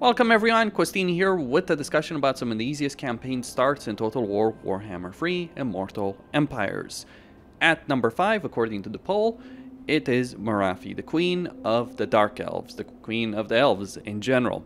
Welcome everyone, Questini here with a discussion about some of the easiest campaign starts in Total War Warhammer 3 Immortal Empires. At number 5, according to the poll, it is Morathi, the Queen of the Dark Elves, the Queen of the Elves in general.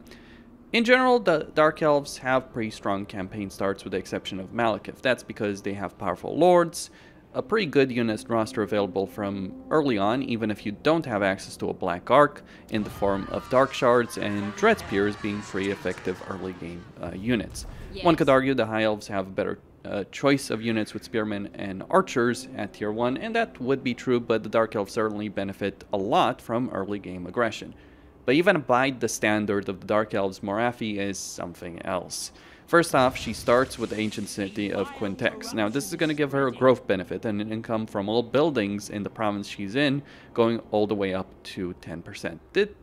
In general, the Dark Elves have pretty strong campaign starts with the exception of Malekith. That's because they have powerful lords, a pretty good unit roster available from early on, even if you don't have access to a Black Arc in the form of Dark Shards and Dread Spears being pretty effective early game units. Yes. One could argue the High Elves have a better choice of units with Spearmen and Archers at Tier 1, and that would be true, but the Dark Elves certainly benefit a lot from early game aggression. But even by the standard of the Dark Elves, Morathi is something else. First off, she starts with the ancient city of Quintex. Now, this is going to give her a growth benefit and an income from all buildings in the province she's in, going all the way up to 10%.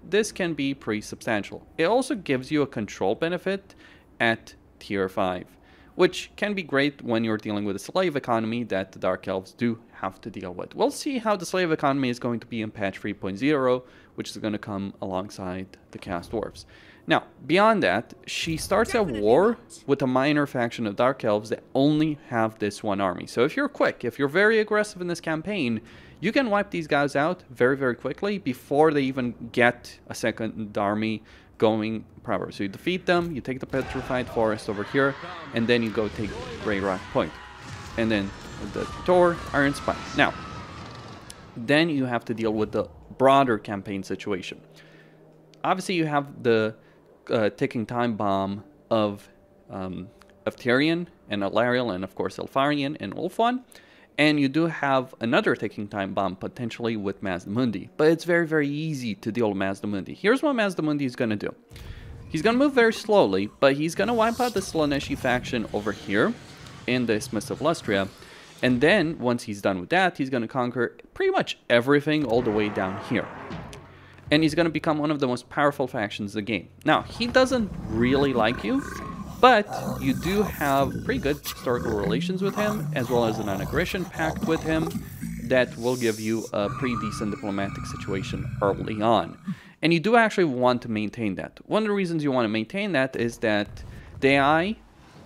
This can be pretty substantial. It also gives you a control benefit at Tier 5, which can be great when you're dealing with a slave economy that the Dark Elves do have to deal with. We'll see how the slave economy is going to be in patch 3.0, which is going to come alongside the Chaos Dwarves. Now, beyond that, she starts at war with a minor faction of Dark Elves that only have this one army. So if you're quick, if you're very aggressive in this campaign, you can wipe these guys out very, very quickly before they even get a second army going proper. So you defeat them, you take the Petrified Forest over here, and then you go take Grey Rock Point. And then the Tor, Iron Spike. Now, then you have to deal with the broader campaign situation. Obviously, you have the ticking time bomb of Tyrion and Alariel and of course Elfarion and Ulfwan, and you do have another ticking time bomb potentially with Mazdamundi, but it's very, very easy to deal with Mazdamundi. Here's what Mazdamundi is going to do. He's going to move very slowly, but he's going to wipe out the Slaaneshi faction over here in the Isthmus of Lustria, and then once he's done with that, he's going to conquer pretty much everything all the way down here. And he's going to become one of the most powerful factions in the game. Now, he doesn't really like you, but you do have pretty good historical relations with him, as well as a non-aggression pact with him that will give you a pretty decent diplomatic situation early on. And you do actually want to maintain that. One of the reasons you want to maintain that is that the AI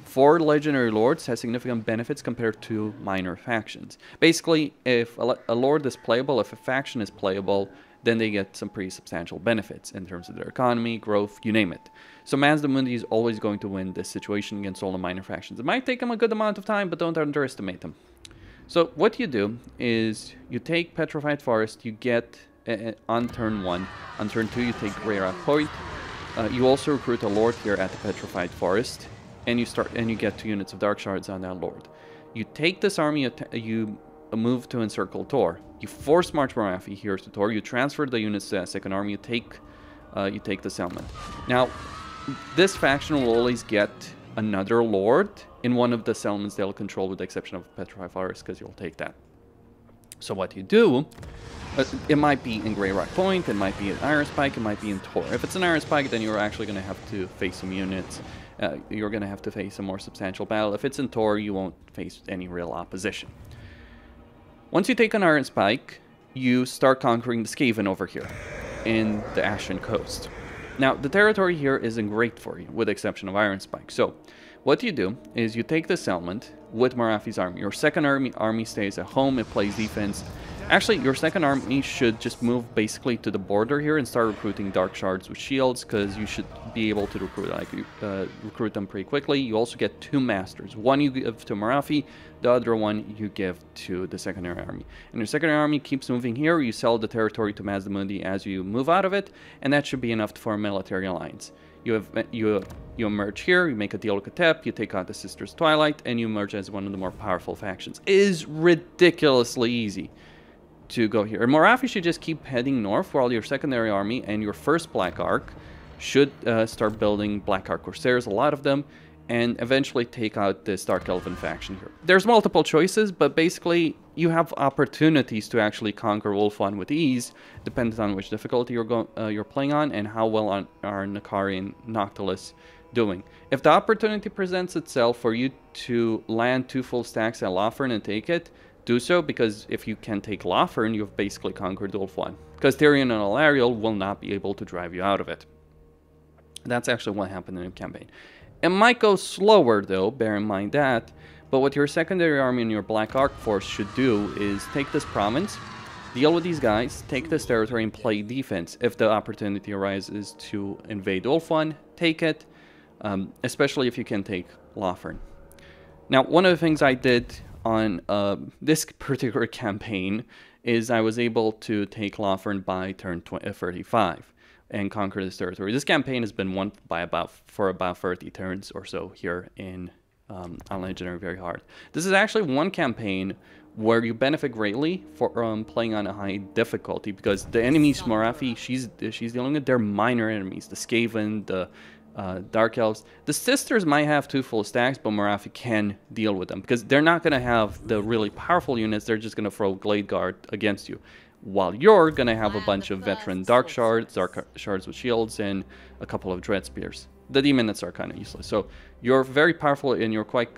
for Legendary Lords has significant benefits compared to minor factions. Basically, if a Lord is playable, if a faction is playable, then they get some pretty substantial benefits in terms of their economy, growth, you name it. So Mazdamundi is always going to win this situation against all the minor factions. It might take them a good amount of time, but don't underestimate them. So what you do is you take Petrified Forest, you get on turn 1. On turn 2 you take Grey Rock Point. You also recruit a Lord here at the Petrified Forest, and you get 2 units of Dark Shards on that Lord. You take this army, you move to encircle Tor. You force march Morathi here to Tor. You transfer the units to that second army. You take the settlement. Now, this faction will always get another lord in one of the settlements they'll control, with the exception of Petrified Forest, because you'll take that. So what you do, it might be in Grey Rock Point, it might be in Iron Spike, it might be in Tor. If it's an Iron Spike, then you're actually going to have to face some units. You're going to have to face a more substantial battle. If it's in Tor, you won't face any real opposition. Once you take an Iron Spike, you start conquering the Skaven over here in the Ashen Coast. Now, the territory here isn't great for you, with the exception of Iron Spike. So, what you do is you take the settlement with Morathi's army. Your second army stays at home, it plays defense. Actually, your second army should just move basically to the border here and start recruiting Dark Shards with shields, because you should be able to recruit them pretty quickly. You also get 2 masters. One you give to Morathi, the other one you give to the secondary army. And your secondary army keeps moving here. You sell the territory to Mazdamundi as you move out of it, and that should be enough to form a military alliance. You emerge here, you make a deal with Katep, you take out the Sisters Twilight, and you emerge as one of the more powerful factions. It is ridiculously easy to go here. And Morathi should just keep heading north, while your secondary army and your first Black Arc should start building Black Arc Corsairs, a lot of them, and eventually take out this Dark Elven faction here. There's multiple choices, but basically you have opportunities to actually conquer Ulfwan with ease, depending on which difficulty you're playing on and how well are Nakari and Noctilus doing. If the opportunity presents itself for you to land 2 full stacks at Lothern and take it, do so, because if you can take Lothern, you've basically conquered Ulfwan, because Tyrion and Alariel will not be able to drive you out of it. That's actually what happened in the campaign. It might go slower though, bear in mind that, but what your secondary army and your Black Arc Force should do is take this province, deal with these guys, take this territory and play defense. If the opportunity arises to invade Ulfwan, take it, especially if you can take Lothern. Now, one of the things I did on this particular campaign is I was able to take Lothern by turn 35 and conquer this territory. This campaign has been won by for about 30 turns or so here in on Legendary Very Hard. This is actually one campaign where you benefit greatly from playing on a high difficulty, because the enemies Morathi, she's dealing with their minor enemies, the Skaven, the Dark Elves. The Sisters might have 2 full stacks, but Morathi can deal with them, because they're not going to have the really powerful units, they're just going to throw Glade Guard against you. While you're going to have a bunch of veteran Dark Shards with shields, and a couple of Dread Spears. The Demonists are kind of useless. So you're very powerful, and you're quite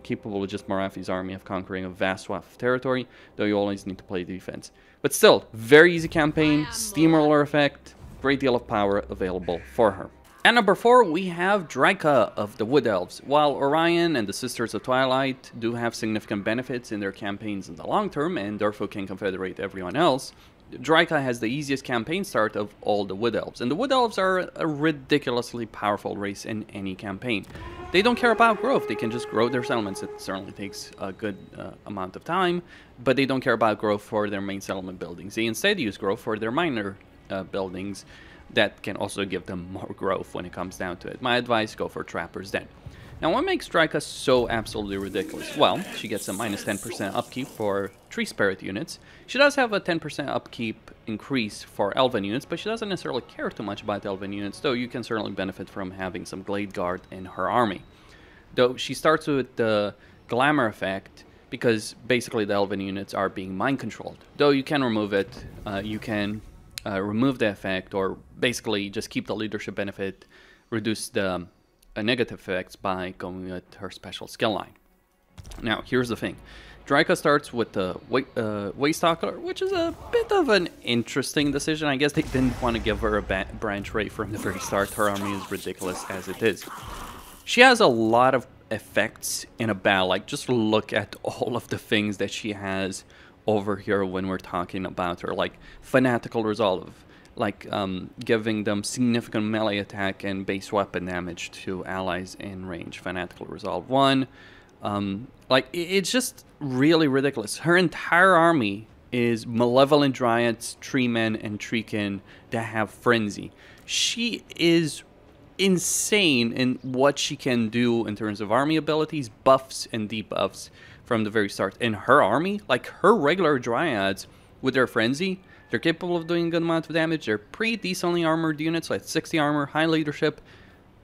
capable with just Morathi's army of conquering a vast swath of territory, though you always need to play defense. But still, very easy campaign, steamroller effect, great deal of power available for her. At number 4, we have Drycha of the Wood Elves. While Orion and the Sisters of Twilight do have significant benefits in their campaigns in the long term, and therefore can confederate everyone else, Drycha has the easiest campaign start of all the Wood Elves. And the Wood Elves are a ridiculously powerful race in any campaign. They don't care about growth, they can just grow their settlements. It certainly takes a good amount of time, but they don't care about growth for their main settlement buildings. They instead use growth for their minor buildings that can also give them more growth when it comes down to it. My advice, go for Trapper's Den. Now, what makes Drycha so absolutely ridiculous? Well, she gets a minus 10% upkeep for Tree Spirit units. She does have a 10% upkeep increase for Elven units, but she doesn't necessarily care too much about Elven units, though you can certainly benefit from having some Glade Guard in her army. Though she starts with the Glamour effect, because basically the Elven units are being mind controlled. Though you can remove it, you can remove the effect, or basically just keep the leadership benefit, reduce the negative effects by going with her special skill line. Now, here's the thing. Drycha starts with the Waystalker, which is a bit of an interesting decision. I guess they didn't want to give her a branch rate from the very start. Her army is ridiculous as it is. She has a lot of effects in a battle. Like, just look at all of the things that she has over here when we're talking about her, like Fanatical Resolve, like giving them significant melee attack and base weapon damage to allies in range. Fanatical Resolve 1. Like, it's just really ridiculous. Her entire army is Malevolent Dryads, Tree Men, and Treekin that have Frenzy. She is insane in what she can do in terms of army abilities, buffs, and debuffs from the very start. In her army, like her regular Dryads with their Frenzy, they're capable of doing a good amount of damage. They're pretty decently armored units, like 60 armor, high leadership.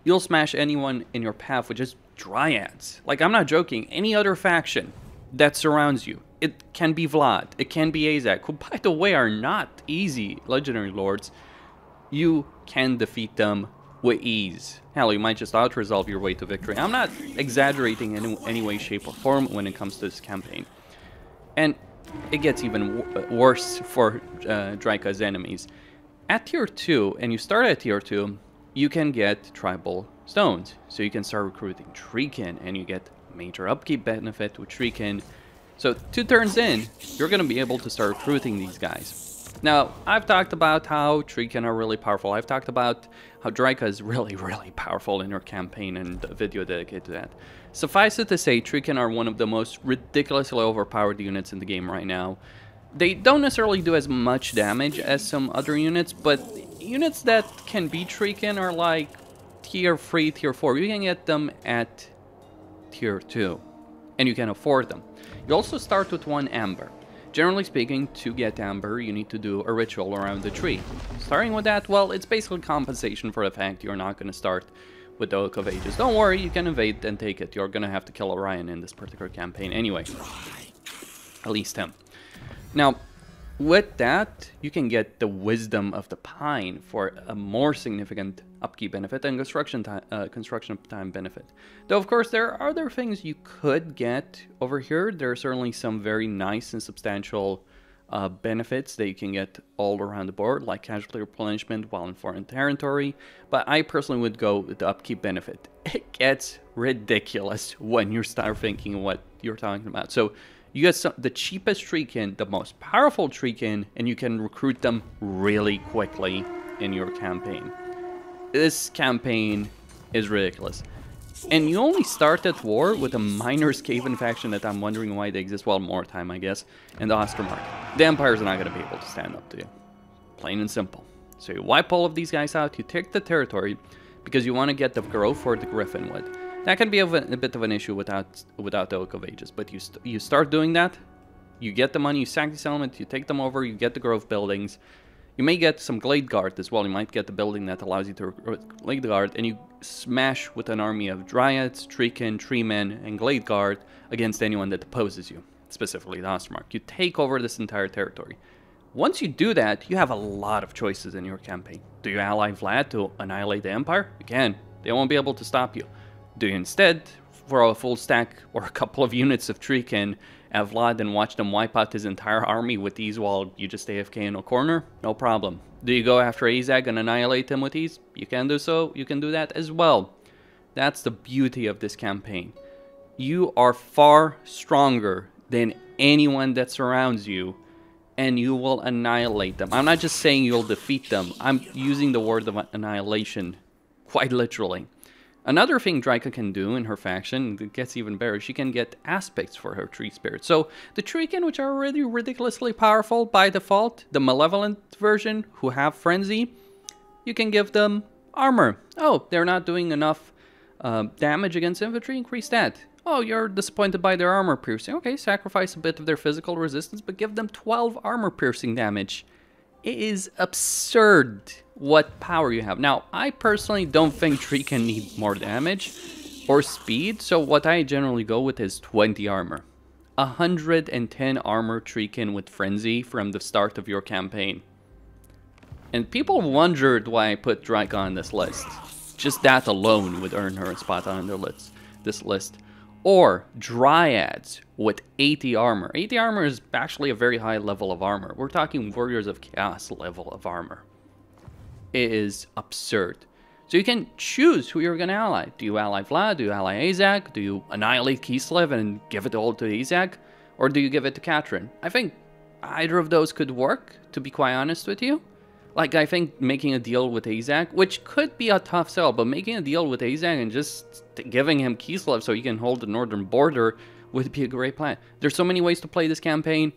You'll smash anyone in your path with just Dryads. Like, I'm not joking. Any other faction that surrounds you, it can be Vlad, it can be Azak, who, by the way, are not easy legendary lords. You can defeat them with ease. Hell, you might just out-resolve your way to victory. I'm not exaggerating in any way, shape, or form when it comes to this campaign. And it gets even worse for Drycha's enemies. At tier 2, and you start at tier 2, you can get tribal stones. So you can start recruiting Treekin, and you get major upkeep benefit with Treekin. So 2 turns in, you're going to be able to start recruiting these guys. Now, I've talked about how Treekin are really powerful. I've talked about how Drycha is really, really powerful in her campaign, and a video dedicated to that. Suffice it to say, Treekin are one of the most ridiculously overpowered units in the game right now. They don't necessarily do as much damage as some other units, but units that can beat Treekin are like tier 3, tier 4. You can get them at tier 2, and you can afford them. You also start with 1 Amber. Generally speaking, to get Amber, you need to do a ritual around the tree. Starting with that, well, it's basically compensation for the fact you're not going to start with the Oak of Ages. Don't worry, you can invade and take it. You're going to have to kill Orion in this particular campaign anyway. At least him. Now, with that, you can get the Wisdom of the Pine for a more significant upkeep benefit and construction time benefit. Though, of course, there are other things you could get over here. There are certainly some very nice and substantial benefits that you can get all around the board, like casualty replenishment while in foreign territory. But I personally would go with the upkeep benefit. It gets ridiculous when you start thinking what you're talking about. So you get the cheapest treekin, the most powerful treekin, and you can recruit them really quickly in your campaign. This campaign is ridiculous. And you only start that war with a minor Skaven faction that I'm wondering why they exist. Well, more time, I guess. And the Ostermark. The Empire's not going to be able to stand up to you. Plain and simple. So you wipe all of these guys out, you take the territory, because you want to get the growth for the Griffinwood. That can be a bit of an issue without the Oak of Ages. But you start doing that, you get the money, you sack the settlement, you take them over, you get the growth buildings. You may get some Glade Guard as well. You might get the building that allows you to recruit Glade Guard, and you smash with an army of Dryads, Treekin, Treemen, and Glade Guard against anyone that opposes you, specifically the Ostermark. You take over this entire territory. Once you do that, you have a lot of choices in your campaign. Do you ally Vlad to annihilate the Empire? You can. They won't be able to stop you. Do you instead throw a full stack or a couple of units of Treekin at Vlad and watch them wipe out his entire army with ease while you just AFK in a corner? No problem. Do you go after Azag and annihilate him with ease? You can do so. You can do that as well. That's the beauty of this campaign. You are far stronger than anyone that surrounds you, and you will annihilate them. I'm not just saying you'll defeat them. I'm using the word of annihilation quite literally. Another thing Drycha can do in her faction, it gets even better, she can get aspects for her tree spirits. So the Treekin, which are already ridiculously powerful by default, the malevolent version who have frenzy, you can give them armor. Oh, they're not doing enough damage against infantry, increase that. Oh, you're disappointed by their armor piercing. Okay, sacrifice a bit of their physical resistance, but give them 12 armor piercing damage. It is absurd what power you have. Now, I personally don't think Treekin need more damage or speed, so what I generally go with is 20 armor. 110 armor Treekin with frenzy from the start of your campaign. And people wondered why I put Drycha on this list. Just that alone would earn her a spot on this list. Or Dryads with 80 armor. 80 armor is actually a very high level of armor. We're talking Warriors of Chaos level of armor. It is absurd. So you can choose who you're going to ally. Do you ally Vlad? Do you ally Azag? Do you annihilate Kislev and give it all to Azag? Or do you give it to Katrin? I think either of those could work, to be quite honest with you. Like, I think making a deal with Azag, which could be a tough sell, but making a deal with Azag and just giving him Kislev so he can hold the northern border would be a great plan. There's so many ways to play this campaign,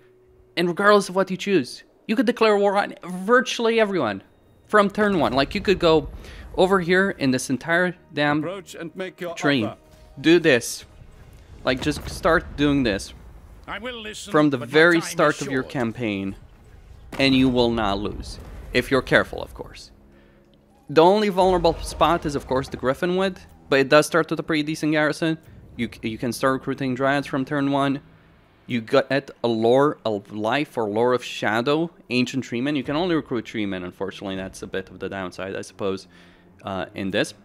and regardless of what you choose, you could declare war on virtually everyone from turn one. Like, you could go over here in this entire damn tree, do this. Like, just start doing this from the very start of your campaign, and you will not lose. If you're careful, of course. The only vulnerable spot is, of course, the Griffinwood, but it does start with a pretty decent garrison. You can start recruiting Dryads from turn one. You get a lore of life or lore of shadow, ancient treemen. You can only recruit treemen, unfortunately. That's a bit of the downside, I suppose, in this.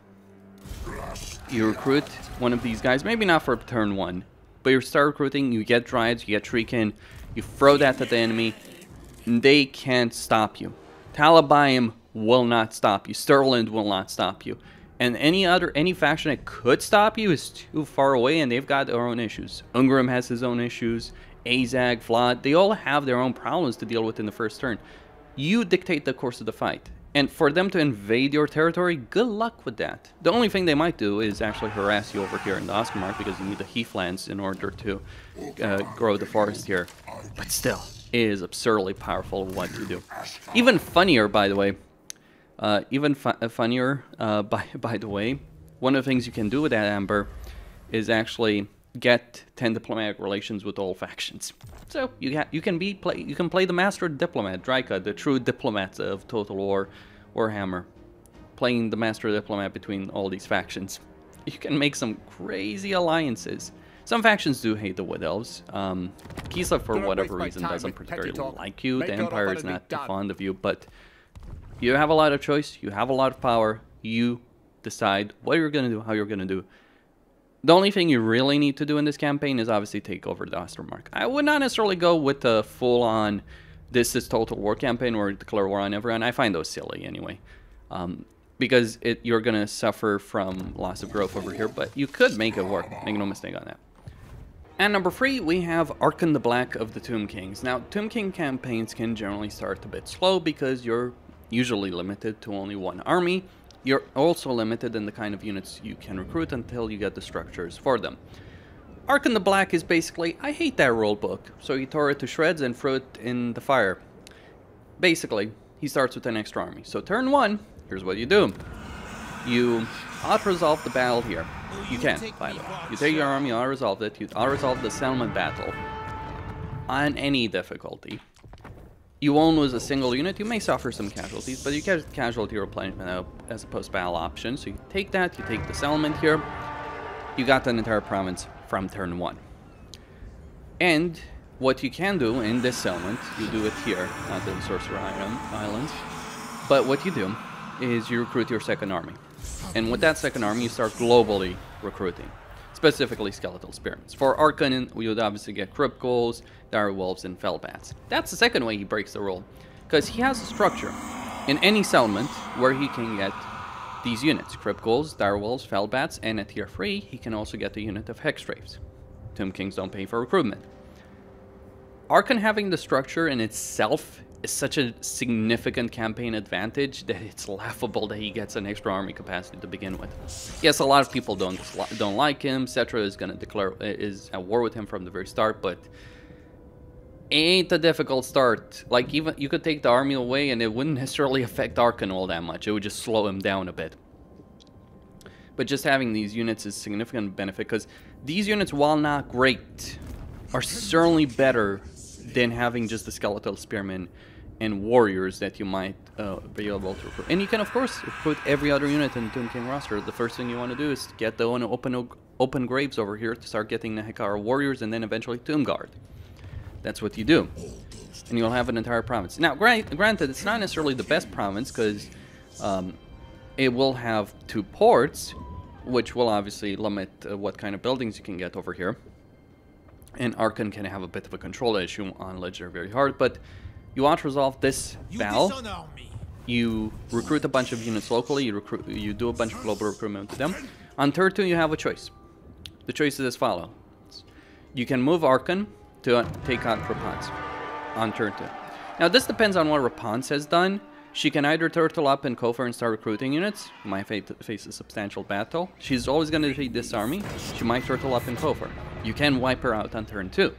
You recruit one of these guys, maybe not for turn one, but you start recruiting, you get Dryads, you get Treekin, you throw that at the enemy, and they can't stop you. Talabayim will not stop you. Stirland will not stop you. And any faction that could stop you is too far away, and they've got their own issues. Ungrim has his own issues. Azag, Vlad, they all have their own problems to deal with in the first turn. You dictate the course of the fight. And for them to invade your territory, good luck with that. The only thing they might do is actually harass you over here in the Ostermark, because you need the Heathlands in order to grow the forest here. But still, it is absurdly powerful what to do. Even funnier, by the way. By the way, one of the things you can do with that Amber is actually get 10 diplomatic relations with all factions. So you can play the master diplomat, Drycha, the true diplomat of Total War, Warhammer, playing the master diplomat between all these factions. You can make some crazy alliances. Some factions do hate the Wood Elves. Kislev, for whatever reason, doesn't particularly like you. The Empire is not too fond of you, but you have a lot of choice. You have a lot of power. You decide what you're going to do, how you're going to do. The only thing you really need to do in this campaign is obviously take over the Ostermark. I would not necessarily go with the full-on this is Total War campaign or declare war on everyone. I find those silly anyway. Because you're going to suffer from loss of growth over here, but you could make it work. Make no mistake on that. And number 3, we have Arkhan the Black of the Tomb Kings. Now, Tomb King campaigns can generally start a bit slow because you're usually limited to only one army. You're also limited in the kind of units you can recruit until you get the structures for them. Arkhan the Black is basically, I hate that rule book, so you tore it to shreds and threw it in the fire. Basically, he starts with an extra army. So turn 1, here's what you do. You auto-resolve the battle here. You can, by the way. You take your army, auto-resolve it, you auto-resolve the settlement battle on any difficulty. You won't lose a single unit, you may suffer some casualties, but you get casualty replenishment as a post-battle option. So you take that, you take the settlement here, you got an entire province from turn 1. And what you can do in this settlement, you do it here, not in Sorcerer Islands, but what you do is you recruit your second army. And with that second army, you start globally recruiting, specifically skeletal spearmen. For Arkhan, we would obviously get crypt ghouls, dire wolves, and fell bats. That's the second way he breaks the rule, because he has a structure in any settlement where he can get these units: crypt ghouls, dire wolves, fell bats, and at tier 3, he can also get a unit of hex wraiths. Tomb Kings don't pay for recruitment. Arkhan having the structure in itself is such a significant campaign advantage that it's laughable that he gets an extra army capacity to begin with. Yes, a lot of people don't like him. Cetra is at war with him from the very start, but it ain't a difficult start. Like, even you could take the army away and it wouldn't necessarily affect Arkhan all that much. It would just slow him down a bit. But just having these units is significant benefit, because these units, while not great, are certainly better than having just the skeletal spearmen and warriors that you might be able to recruit. And you can, of course, recruit every other unit in the Tomb King roster. The first thing you want to do is get the open graves over here to start getting the Hekara warriors, and then eventually Tomb Guard. That's what you do. And you'll have an entire province. Now, granted, it's not necessarily the best province, because it will have 2 ports, which will obviously limit what kind of buildings you can get over here. And Arkhan can have a bit of a control issue on Legendary Hard, but you auto-resolve this battle. You recruit a bunch of units locally, you do a bunch of global recruitment to them. On turn 2, you have a choice. The choice is as follows. You can move Arkhan to take out Rapans on turn 2. Now, this depends on what Rapans has done. She can either turtle up in Kofar and start recruiting units. You might face a substantial battle. She's always going to defeat this army. She might turtle up in Kofar. You can wipe her out on turn 2.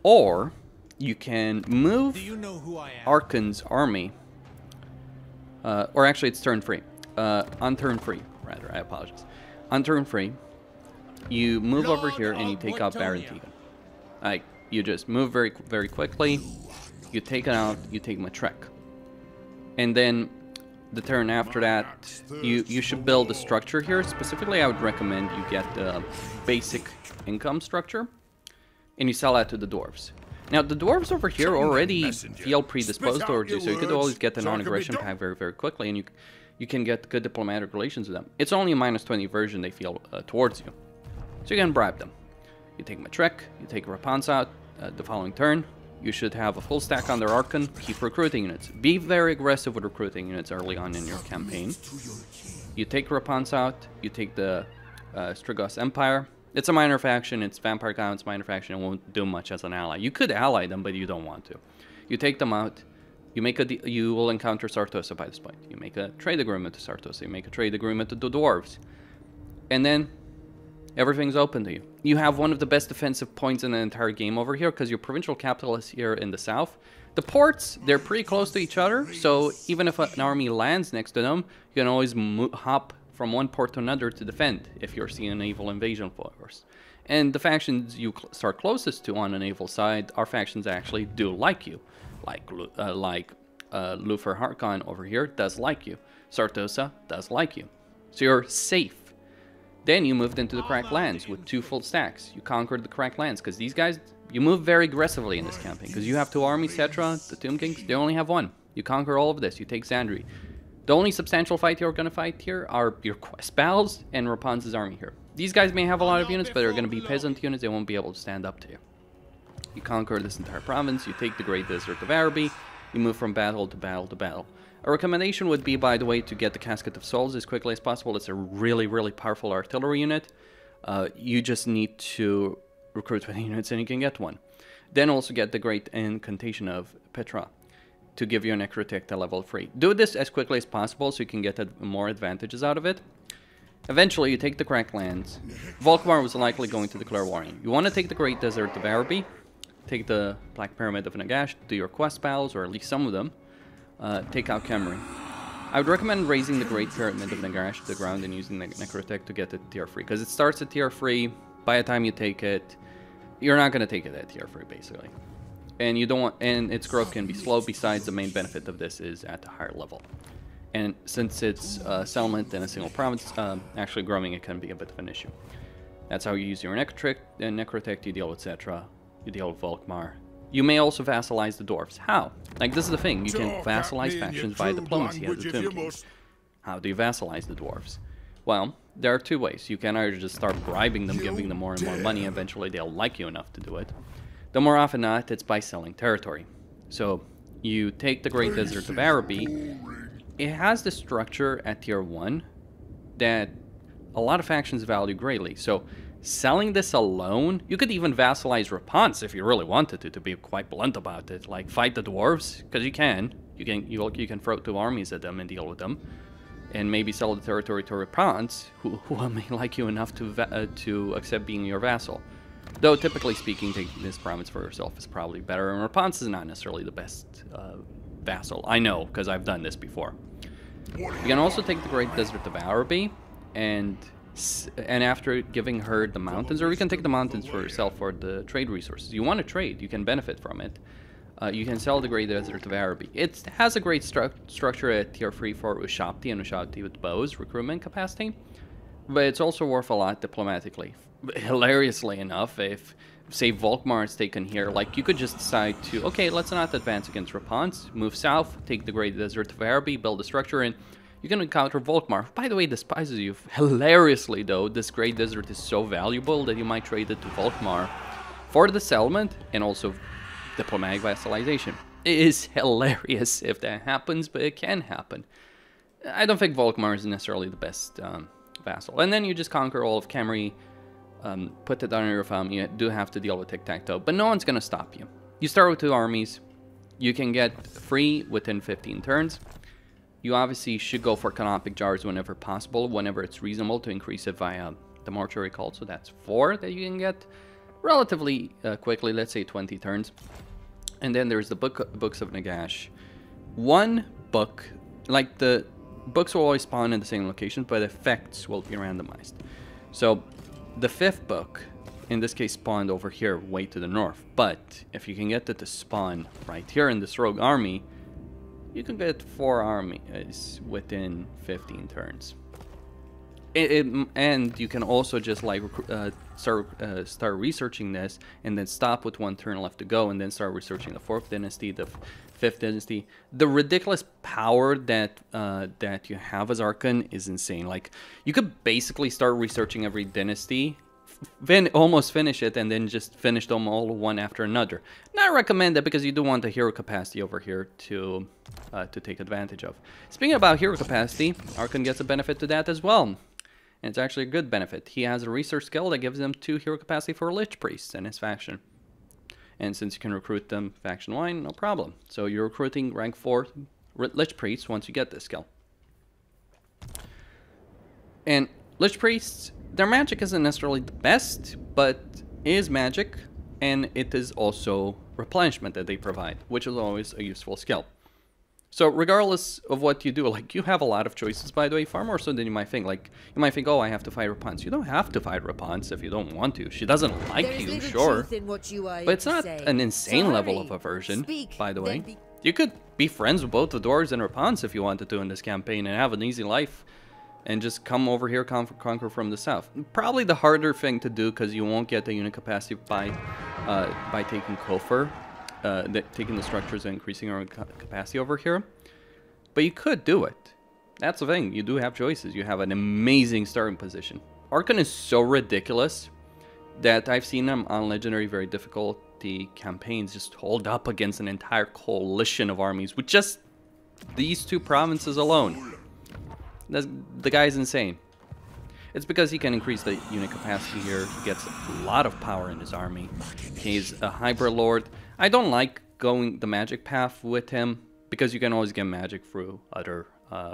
Or you can move Arkhan's army. Or actually, it's turn 3. On turn 3, rather. I apologize. On turn 3, you move over here and you take out Baron Tegan. You just move very, very quickly. You take it out. You take Mederic. And then the turn after that, you should build a structure here. Specifically, I would recommend you get the basic income structure, and you sell that to the dwarves. Now, the dwarves over here already feel predisposed towards you, so you could always get the non-aggression pack very, very quickly, and you can get good diplomatic relations with them. It's only a -20 version they feel towards you, so you can bribe them. You take Mederic, you take Rapans out the following turn. You should have a full stack on their Arkhan. Keep recruiting units. Be very aggressive with recruiting units early on in your campaign. You take Rapans out. You take the Strigos Empire. It's a minor faction. It's Vampire Gaunt's minor faction. It won't do much as an ally. You could ally them, but you don't want to. You take them out. You will encounter Sartosa by this point. You make a trade agreement to Sartosa. You make a trade agreement to the dwarves. And then everything's open to you. You have one of the best defensive points in the entire game over here, because your provincial capital is here in the south. The ports, they're pretty close to each other, so even if an army lands next to them, you can always hop from one port to another to defend if you're seeing a naval invasion force. And the factions you start closest to on the naval side are factions that actually do like you. Luthor Harkon over here does like you. Sartosa does like you. So you're safe. Then you moved into the Cracked Lands with 2 full stacks. You conquered the Cracked Lands, because these guys, you move very aggressively in this campaign, because you have 2 armies, Cetra, the Tomb Kings, they only have 1. You conquer all of this, you take Xandri. The only substantial fight you're going to fight here are your quest battles and Rapans' army here. These guys may have a lot of units, but they're going to be peasant units, they won't be able to stand up to you. You conquer this entire province, you take the Great Desert of Araby, you move from battle to battle to battle. A recommendation would be, by the way, to get the Casket of Souls as quickly as possible. It's a really, really powerful artillery unit. You just need to recruit 20 units and you can get one. Then also get the Great Incantation of Petra to give you an Necrotect at level 3. Do this as quickly as possible so you can get more advantages out of it. Eventually, you take the Cracked Lands. Volkmar was likely going to declare war on you. You want to take the Great Desert of Araby, take the Black Pyramid of Nagash, do your quest battles, or at least some of them. Take out Khemri. I would recommend raising the Great Pyramid of Nagash to the ground and using the Necrotech to get it tier 3. Because it starts at tier 3, by the time you take it, you're not going to take it at tier 3, basically. And you don't want, and its growth can be slow. Besides, the main benefit of this is at a higher level. And since it's a settlement in a single province, actually growing it can be a bit of an issue. That's how you use your Necrotech, you deal with Cetra, you deal with Volkmar. You may also vassalize the dwarves. How? Like, this is the thing, you can vassalize factions via diplomacy as a Tomb King. How do you vassalize the dwarves? Well, there are two ways. You can either just start bribing them, giving them more and more money, eventually they'll like you enough to do it. Though more often not, it's by selling territory. So, you take the Great Desert of Araby. It has the structure at tier 1 that a lot of factions value greatly. So, selling this alone, you could even vassalize Rapance if you really wanted to be quite blunt about it. Like, fight the dwarves, because you can. You can throw 2 armies at them and deal with them. And maybe sell the territory to Rapance, who may like you enough to accept being your vassal. Though, typically speaking, taking this province for yourself is probably better, and Rapance is not necessarily the best vassal. I know, because I've done this before. You can also take the Great Desert of Araby, and after giving her the mountains, or you can take the mountains for yourself for the trade resources. You want to trade, you can benefit from it. You can sell the Great Desert of Araby. It has a great structure at tier 3 for Ushapti and Ushapti with bows, recruitment capacity, but it's also worth a lot diplomatically. Hilariously enough, if, say, Volkmar is taken here, like, you could just decide to, okay, let's not advance against Rapance, move south, take the Great Desert of Araby, build a structure, and you can encounter Volkmar. By the way, despises you. Hilariously, though, this Great Desert is so valuable that you might trade it to Volkmar for the settlement and also diplomatic vassalization. It is hilarious if that happens, but it can happen. I don't think Volkmar is necessarily the best vassal. And then you just conquer all of Khemri, put it under your thumb. You do have to deal with tic-tac-toe, but no one's going to stop you. You start with 2 armies. You can get 3 within 15 turns. You obviously should go for canopic jars whenever possible, whenever it's reasonable to increase it via the mortuary cult. So that's 4 that you can get relatively quickly, let's say 20 turns. And then there's the Books of Nagash. 1 book, like the books will always spawn in the same location, but effects will be randomized. So the 5th book, in this case, spawned over here, way to the north. But if you can get it to spawn right here in this rogue army, you can get 4 armies within 15 turns. And you can also just like start researching this, and then stop with 1 turn left to go, and then start researching the 4th dynasty, the 5th dynasty. The ridiculous power that that you have as Arkhan is insane. Like, you could basically start researching every dynasty, then almost finish it, and then just finish them all one after another. Not recommended, because you do want the hero capacity over here to take advantage of. Speaking about hero capacity, Arkhan gets a benefit to that as well. And it's actually a good benefit. He has a research skill that gives him 2 hero capacity for Lich Priests in his faction. And since you can recruit them faction-wide, no problem. So you're recruiting rank 4 Lich Priests once you get this skill. And Lich Priests, their magic isn't necessarily the best, but it is magic, and it is also replenishment that they provide, which is always a useful skill. So regardless of what you do, like, you have a lot of choices, by the way, far more so than you might think. Like, you might think, oh, I have to fight Rapance. You don't have to fight Rapance if you don't want to. She doesn't like you, sure. But it's not an insane level of aversion, by the way. You could be friends with both the dwarves and Rapance if you wanted to in this campaign and have an easy life. And just come over here, conquer from the south. Probably the harder thing to do, because you won't get the unit capacity by taking Kofur. Taking the structures and increasing our capacity over here. But you could do it. That's the thing. You do have choices. You have an amazing starting position. Arkhan is so ridiculous that I've seen him on Legendary very difficult difficulty campaigns just hold up against an entire coalition of armies with just these 2 provinces alone. The guy's insane. It's because he can increase the unit capacity here. He gets a lot of power in his army. He's a hybrid lord. I don't like going the magic path with him because you can always get magic through other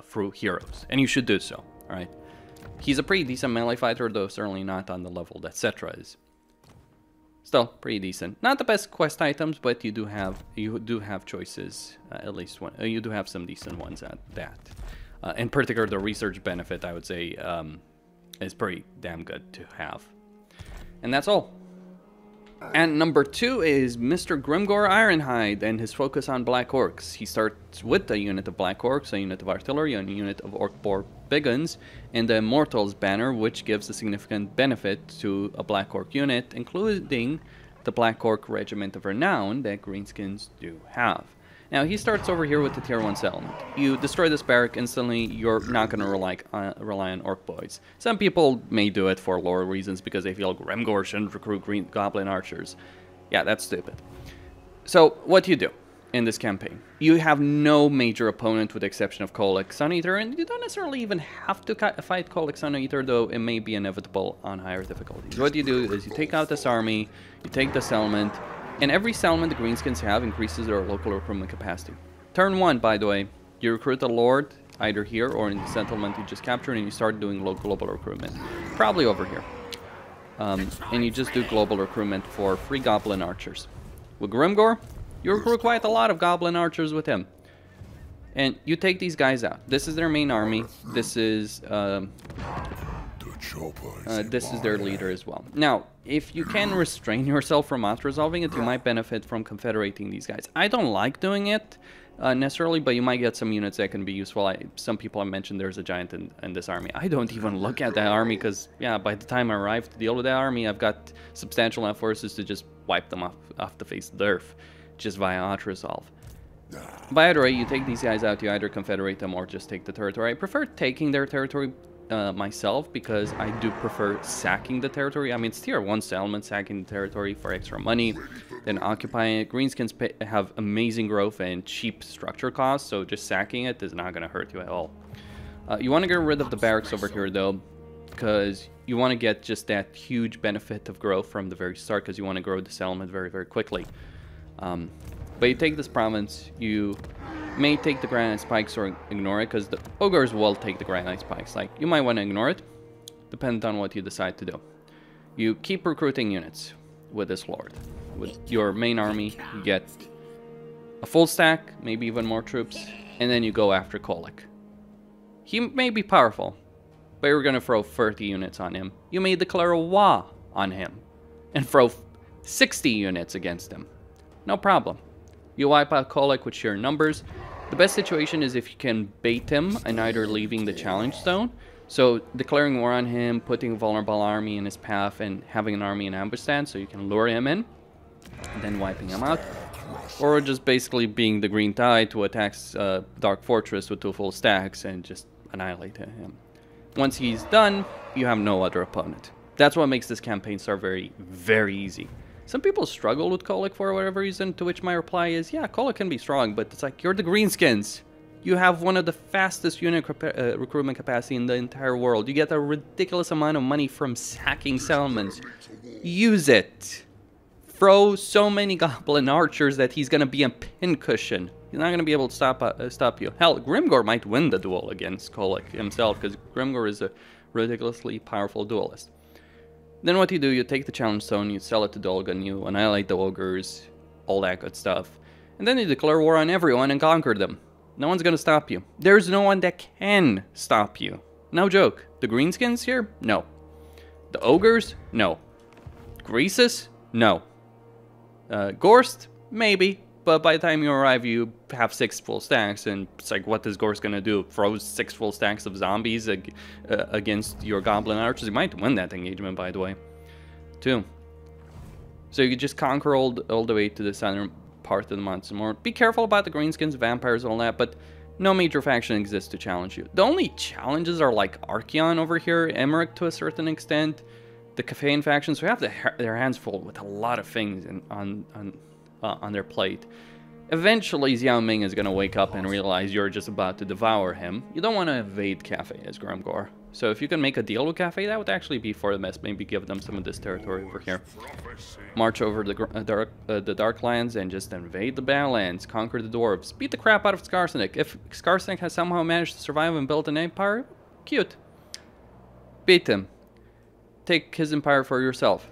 through heroes, and you should do so. All right. He's a pretty decent melee fighter, though certainly not on the level that Cetra is. Still pretty decent. Not the best quest items, but you do have choices. At least one. You do have some decent ones at that. In particular, the research benefit, I would say, is pretty damn good to have. And that's all. And number 2 is Mr. Grimgor Ironhide and his focus on Black Orcs. He starts with a unit of Black Orcs, a unit of Artillery, and a unit of Orc-Boar Biggins, and the Immortals banner, which gives a significant benefit to a Black Orc unit, including the Black Orc Regiment of Renown that Greenskins do have. Now, he starts over here with the Tier 1 settlement. You destroy this barrack instantly, you're not going to rely on Orc Boys. Some people may do it for lore reasons because they feel Grimgor shouldn't recruit Green Goblin Archers. Yeah, that's stupid. So, what do you do in this campaign? You have no major opponent with the exception of Kholek Sun Eater, and you don't necessarily even have to fight Kholek Sun Eater, though it may be inevitable on higher difficulties. What you do is you take out this army, you take the settlement, and every settlement the Greenskins have increases their local recruitment capacity. Turn 1, by the way, you recruit a lord, either here or in the settlement you just captured, and you start doing global recruitment. Probably over here. And you just do global recruitment for free Goblin Archers. With Grimgor, you recruit quite a lot of Goblin Archers with him. And you take these guys out. This is their main army. This is their leader as well. Now, if you can restrain yourself from auto-resolving it, you might benefit from confederating these guys. I don't like doing it necessarily, but you might get some units that can be useful. Some people have mentioned there's a giant in this army. I don't even look at that army because, yeah, by the time I arrive to deal with that army, I've got substantial enough forces to just wipe them off the face of the earth, just via auto-resolve. By either way, you take these guys out, you either confederate them or just take the territory. I prefer taking their territory myself because I do prefer sacking the territory. I mean, it's tier 1 settlement, sacking the territory for extra money, then occupying it. Greenskins have amazing growth and cheap structure costs, so just sacking it is not going to hurt you at all. You want to get rid of the barracks over here, though, because you want to get just that huge benefit of growth from the very start, because you want to grow the settlement very, very quickly. But you take this province, you may take the granite spikes or ignore it, because the ogres will take the granite spikes. Like, you might want to ignore it, depending on what you decide to do. You keep recruiting units with this lord. With your main army, you get a full stack, maybe even more troops, and then you go after Kholek. He may be powerful, but you're going to throw 30 units on him. You may declare a war on him and throw 60 units against him. No problem. You wipe out Kholek with sheer numbers. The best situation is if you can bait him and either leaving the challenge zone, so declaring war on him, putting a vulnerable army in his path, and having an army in ambush stand so you can lure him in, and then wiping him out. Or just basically being the green tide to attack Dark Fortress with 2 full stacks and just annihilate him. Once he's done, you have no other opponent. That's what makes this campaign start very, very easy. Some people struggle with Kholek for whatever reason, to which my reply is, yeah, Kholek can be strong, but it's like, you're the Greenskins. You have one of the fastest unit recruitment capacity in the entire world. You get a ridiculous amount of money from sacking settlements. Use it. Throw so many Goblin Archers that he's going to be a pincushion. He's not going to be able to stop you. Hell, Grimgor might win the duel against Kholek himself, because Grimgor is a ridiculously powerful duelist. Then what you do, you take the challenge zone, you sell it to Dolgan, you annihilate the ogres, all that good stuff. And then you declare war on everyone and conquer them. No one's gonna stop you. There's no one that can stop you. No joke. The Greenskins here? No. The ogres? No. Greases? No. Gorst? Maybe. But by the time you arrive, you have 6 full stacks, and it's like, what is Gorst gonna do? Throw 6 full stacks of zombies against your Goblin Archers? You might win that engagement, by the way, too. So you can just conquer all the way to the southern part of the mountains more. Be careful about the Greenskins, vampires, all that, but no major faction exists to challenge you. The only challenges are like Archaon over here, Emmerich to a certain extent, the campaign factions who have their hands full with a lot of things on their plate. Eventually, Xiao Ming is going to wake up and realize you're just about to devour him. You don't want to evade Cathay as Grimgor. So if you can make a deal with Cathay, that would actually be for the best. Maybe give them some of this territory over here. March over the Darklands and just invade the Badlands. Conquer the Dwarves. Beat the crap out of Skarsnik. If Skarsnik has somehow managed to survive and build an empire, cute. Beat him. Take his empire for yourself.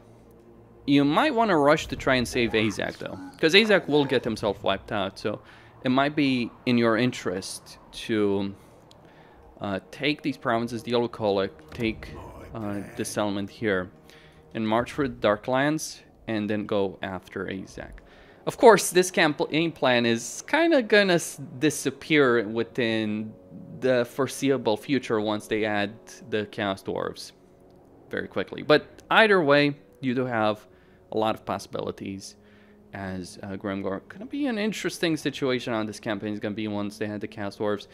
You might want to rush to try and save Azak, though, because Azak will get himself wiped out, so it might be in your interest to take these provinces, deal with Kolek, take this settlement here, and march for the Darklands, and then go after Azak. Of course, this campaign plan is kind of gonna disappear within the foreseeable future once they add the Chaos Dwarves very quickly. But either way, you do have a lot of possibilities as Grimgor. Gonna be an interesting situation on this campaign. It's gonna be once they add the Chaos Dwarves.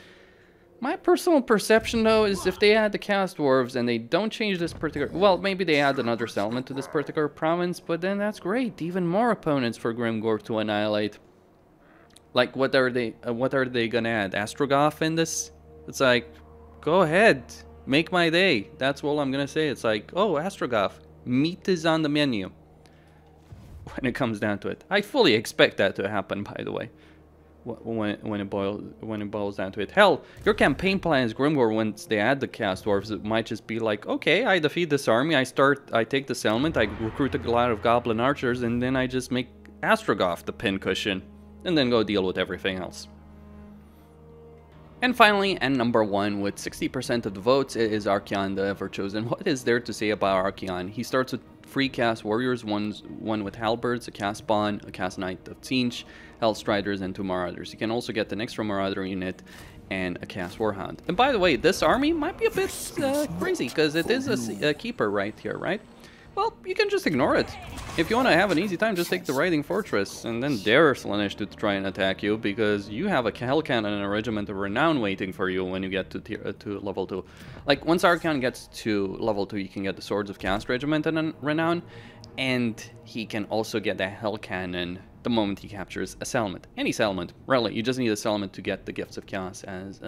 My personal perception, though, is if they add the Chaos Dwarves and they don't change this particular... Well, maybe they add another settlement to this particular province, but then that's great. Even more opponents for Grimgor to annihilate. Like, what are they gonna add? Astrogoth in this? It's like, go ahead. Make my day. That's all I'm gonna say. It's like, oh, Astrogoth. Meat is on the menu. When it comes down to it. I fully expect that to happen, by the way. When it boils down to it. Hell, your campaign plan is Grimgor. Once they add the Chaos Dwarves, it might just be like, okay, I defeat this army, I take the settlement, I recruit a lot of Goblin Archers, and then I just make Astrogoth the pincushion, and then go deal with everything else. And finally, and number one, with 60% of the votes, it is Archaon the Everchosen. What is there to say about Archaon? He starts with 3 Chaos Warriors, one with Halberds, a Chaos Spawn, a Chaos Knight of Tzeentch, Hellstriders, and 2 Marauders. You can also get an extra Marauder unit and a Chaos Warhound. And by the way, this army might be a bit crazy, because it is a keeper right here, right? Well, you can just ignore it. If you want to have an easy time, just take the Riding Fortress, and then dare Slaanesh to try and attack you, because you have a Hell Cannon and a Regiment of Renown waiting for you when you get to level 2. Like, once Archaon gets to level 2, you can get the Swords of Chaos Regiment and Renown, and he can also get the Hell Cannon the moment he captures a settlement. Any settlement, really. You just need a settlement to get the Gifts of Chaos as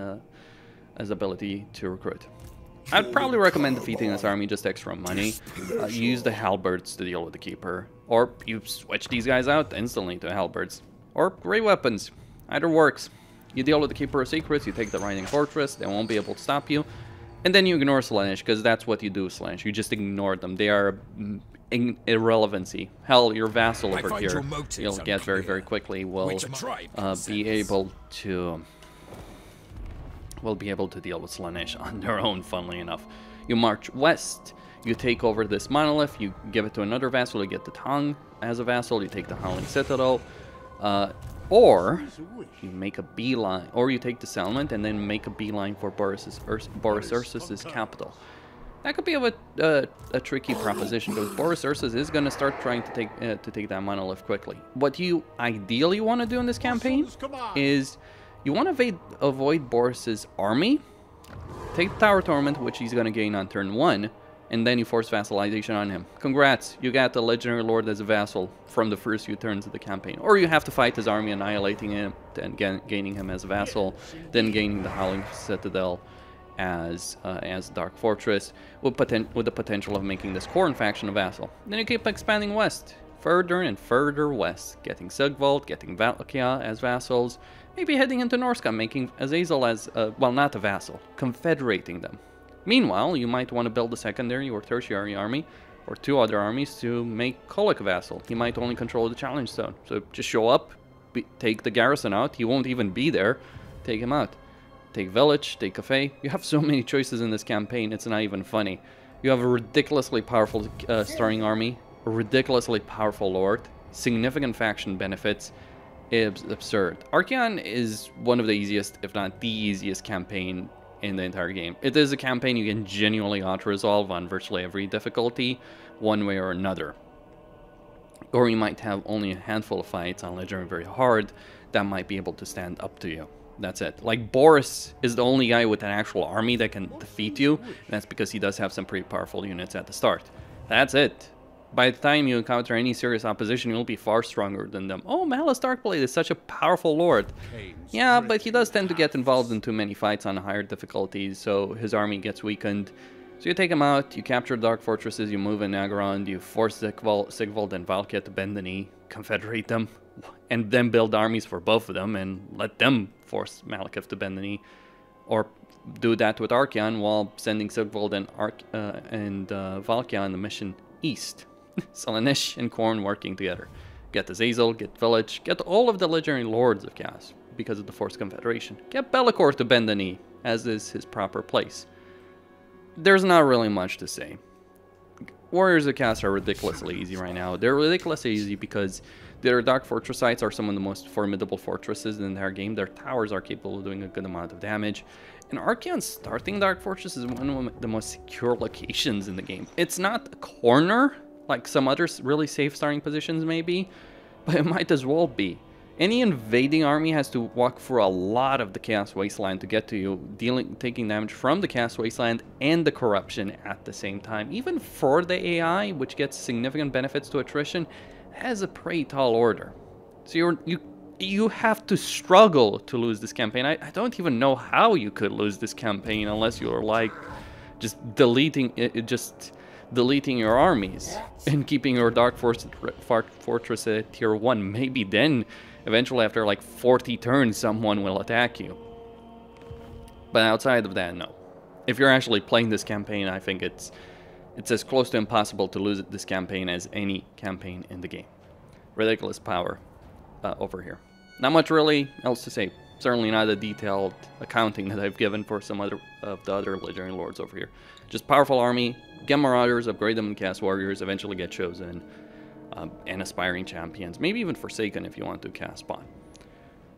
ability to recruit. I'd probably recommend defeating this army, just extra money. Use the Halberds to deal with the Keeper. Or you switch these guys out instantly to Halberds. Or great weapons. Either works. You deal with the Keeper of Secrets, you take the Riding Fortress, they won't be able to stop you. And then you ignore Slaanesh, because that's what you do, Slaanesh. You just ignore them. They are irrelevancy. Hell, your vassal over here, you'll get very quickly, will be able to... deal with Slaanesh on their own, funnily enough. You march west, you take over this monolith, you give it to another vassal, you get the Tongue as a vassal, you take the Howling Citadel, or you make a beeline, or you take the settlement and then make a beeline for Boris Ursus's capital. That could be a tricky proposition, because Boris Ursus is going to start trying to take that monolith quickly. What you ideally want to do in this campaign is... you want to avoid Boris's army, take the Tower Torment, which he's going to gain on turn 1, and then you force vassalization on him. Congrats, you got the Legendary Lord as a vassal from the first few turns of the campaign. Or you have to fight his army, annihilating him, then gaining him as a vassal, then gaining the Howling Citadel as Dark Fortress, with the potential of making this Khorne faction a vassal. Then you keep expanding west, further and further west, getting Sigvald, getting Valkia as vassals, maybe heading into Norsca, making Azazel as, well, not a vassal, confederating them. Meanwhile, you might want to build a secondary or tertiary army, or 2 other armies to make Kolek a vassal. He might only control the Challenge Stone. So just show up, take the garrison out, he won't even be there, take him out. Take Village, take Cafe. You have so many choices in this campaign, it's not even funny. You have a ridiculously powerful starting army, a ridiculously powerful lord, significant faction benefits. It's absurd. Archaon is one of the easiest, if not the easiest campaign in the entire game. It is a campaign you can genuinely auto-resolve on virtually every difficulty, one way or another. Or you might have only a handful of fights on Legendary very hard that might be able to stand up to you. That's it. Like, Boris is the only guy with an actual army that can defeat you, and that's because he does have some pretty powerful units at the start. That's it. By the time you encounter any serious opposition, you'll be far stronger than them. Oh, Malus Darkblade is such a powerful lord. Yeah, but he does tend to get involved in too many fights on higher difficulties, so his army gets weakened. So you take him out, you capture dark fortresses, you move in Agarond, you force Sigvald and Valkia to bend the knee, confederate them, and then build armies for both of them and let them force Malekith to bend the knee. Or do that with Archaon while sending Sigvald and Valkia on the mission east. Slaanesh and Khorne working together. Get the Zazel, get Village, get all of the legendary lords of Chaos because of the Forced Confederation. Get Be'lakor to bend the knee, as is his proper place. There's not really much to say. Warriors of Chaos are ridiculously easy right now. They're ridiculously easy because their Dark Fortress sites are some of the most formidable fortresses in their game. Their towers are capable of doing a good amount of damage. And Archaon's starting Dark Fortress is one of the most secure locations in the game. It's not a corner, like some other really safe starting positions may be, but it might as well be. Any invading army has to walk through a lot of the Chaos Wasteland to get to you, taking damage from the Chaos Wasteland and the Corruption at the same time. Even for the AI, which gets significant benefits to attrition, has a pretty tall order. So you have to struggle to lose this campaign. I don't even know how you could lose this campaign unless you're like just deleting your armies and keeping your Dark Fortress at tier 1. Maybe then, eventually after like 40 turns, someone will attack you. But outside of that, no. If you're actually playing this campaign, I think it's as close to impossible to lose this campaign as any campaign in the game. Ridiculous power over here. Not much really else to say. Certainly not a detailed accounting that I've given for some of the other legendary lords over here. Just powerful army, get Marauders, upgrade them in Chaos Warriors, eventually get Chosen, and aspiring champions. Maybe even Forsaken if you want to cast Spawn.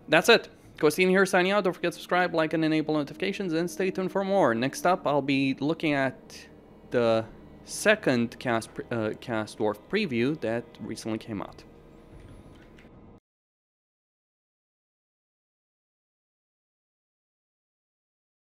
That's it. Costin here signing out. Don't forget to subscribe, like, and enable notifications, and stay tuned for more. Next up, I'll be looking at the second Cast Dwarf preview that recently came out.